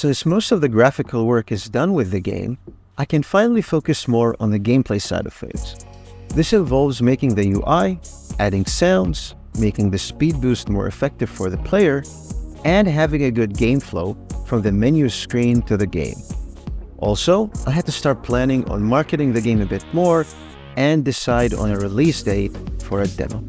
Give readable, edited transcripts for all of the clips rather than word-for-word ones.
Since most of the graphical work is done with the game, I can finally focus more on the gameplay side of things. This involves making the UI, adding sounds, making the speed boost more effective for the player, and having a good game flow from the menu screen to the game. Also, I had to start planning on marketing the game a bit more and decide on a release date for a demo.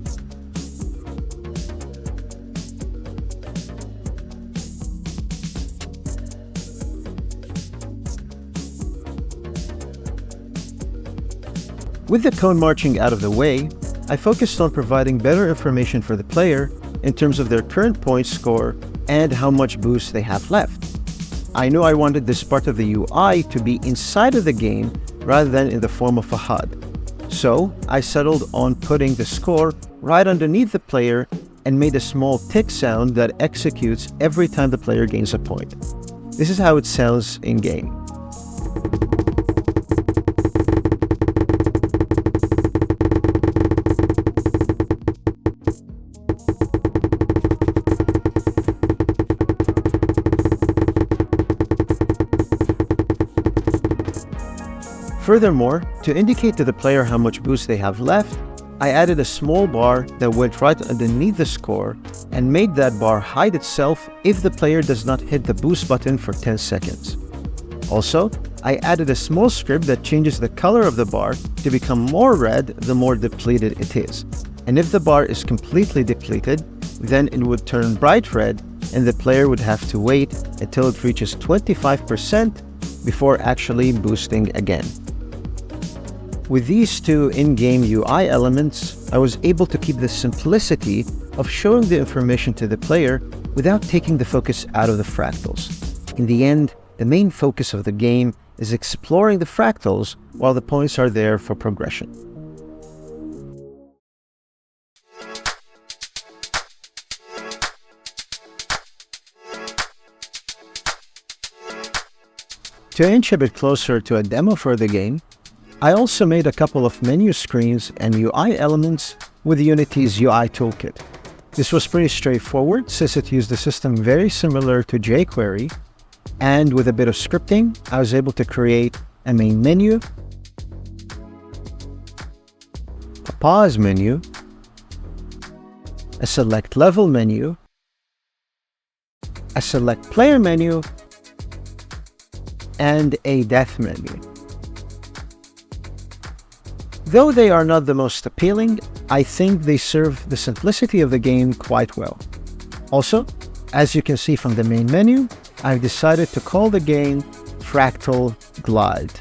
With the code marching out of the way, I focused on providing better information for the player in terms of their current point score and how much boost they have left. I knew I wanted this part of the UI to be inside of the game rather than in the form of a HUD. So I settled on putting the score right underneath the player and made a small tick sound that executes every time the player gains a point. This is how it sounds in-game. Furthermore, to indicate to the player how much boost they have left, I added a small bar that went right underneath the score and made that bar hide itself if the player does not hit the boost button for 10 seconds. Also, I added a small script that changes the color of the bar to become more red the more depleted it is. And if the bar is completely depleted, then it would turn bright red and the player would have to wait until it reaches 25% before actually boosting again. With these two in-game UI elements, I was able to keep the simplicity of showing the information to the player without taking the focus out of the fractals. In the end, the main focus of the game is exploring the fractals while the points are there for progression. To inch a bit closer to a demo for the game, I also made a couple of menu screens and UI elements with Unity's UI toolkit. This was pretty straightforward since it used a system very similar to jQuery, and with a bit of scripting, I was able to create a main menu, a pause menu, a select level menu, a select player menu, and a death menu. Though they are not the most appealing, I think they serve the simplicity of the game quite well. Also, as you can see from the main menu, I've decided to call the game FRACTAL GLIDE.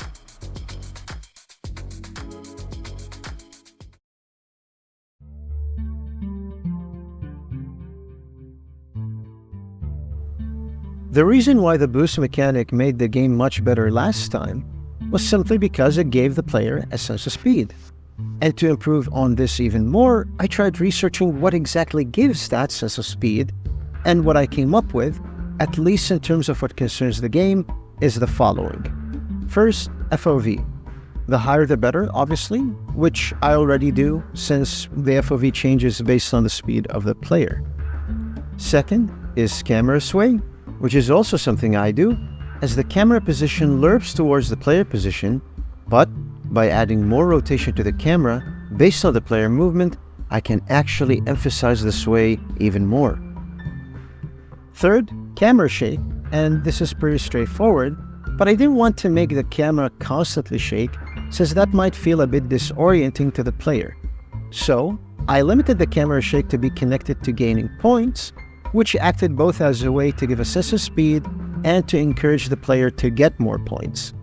The reason why the boost mechanic made the game much better last time was simply because it gave the player a sense of speed. And to improve on this even more, I tried researching what exactly gives that sense of speed, and what I came up with, at least in terms of what concerns the game, is the following. First, FOV. The higher the better, obviously, which I already do since the FOV changes based on the speed of the player. Second is camera sway, which is also something I do, as the camera position lurps towards the player position, but by adding more rotation to the camera based on the player movement, I can actually emphasize the sway even more. Third, camera shake, and this is pretty straightforward, but I didn't want to make the camera constantly shake since that might feel a bit disorienting to the player. So, I limited the camera shake to be connected to gaining points, which acted both as a way to give a sense of speed and to encourage the player to get more points.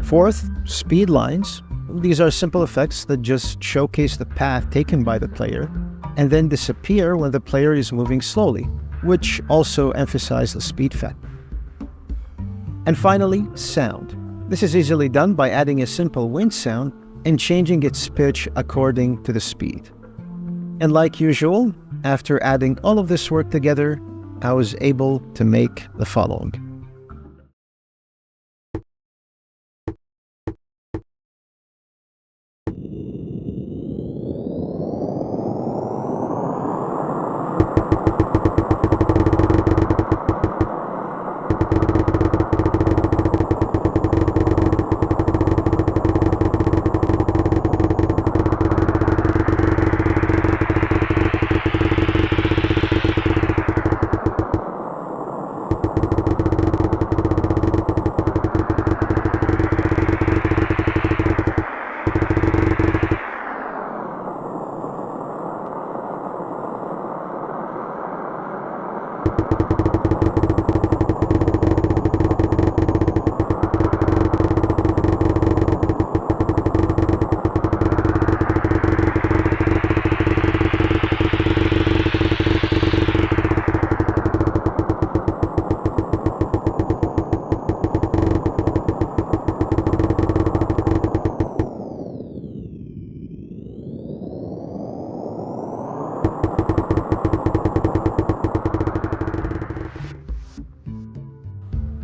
Fourth, speed lines. These are simple effects that just showcase the path taken by the player and then disappear when the player is moving slowly, which also emphasize the speed factor. And finally, sound. This is easily done by adding a simple wind sound and changing its pitch according to the speed. And like usual, after adding all of this work together, I was able to make the following.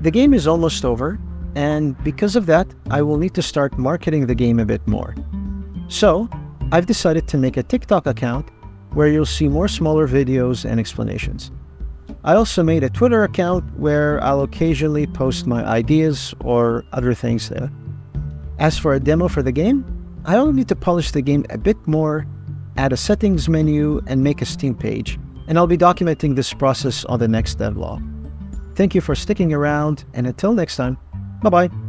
The game is almost over, and because of that, I will need to start marketing the game a bit more. So, I've decided to make a TikTok account where you'll see more smaller videos and explanations. I also made a Twitter account where I'll occasionally post my ideas or other things there. As for a demo for the game, I only need to polish the game a bit more, add a settings menu, and make a Steam page, and I'll be documenting this process on the next devlog. Thank you for sticking around, and until next time, bye-bye.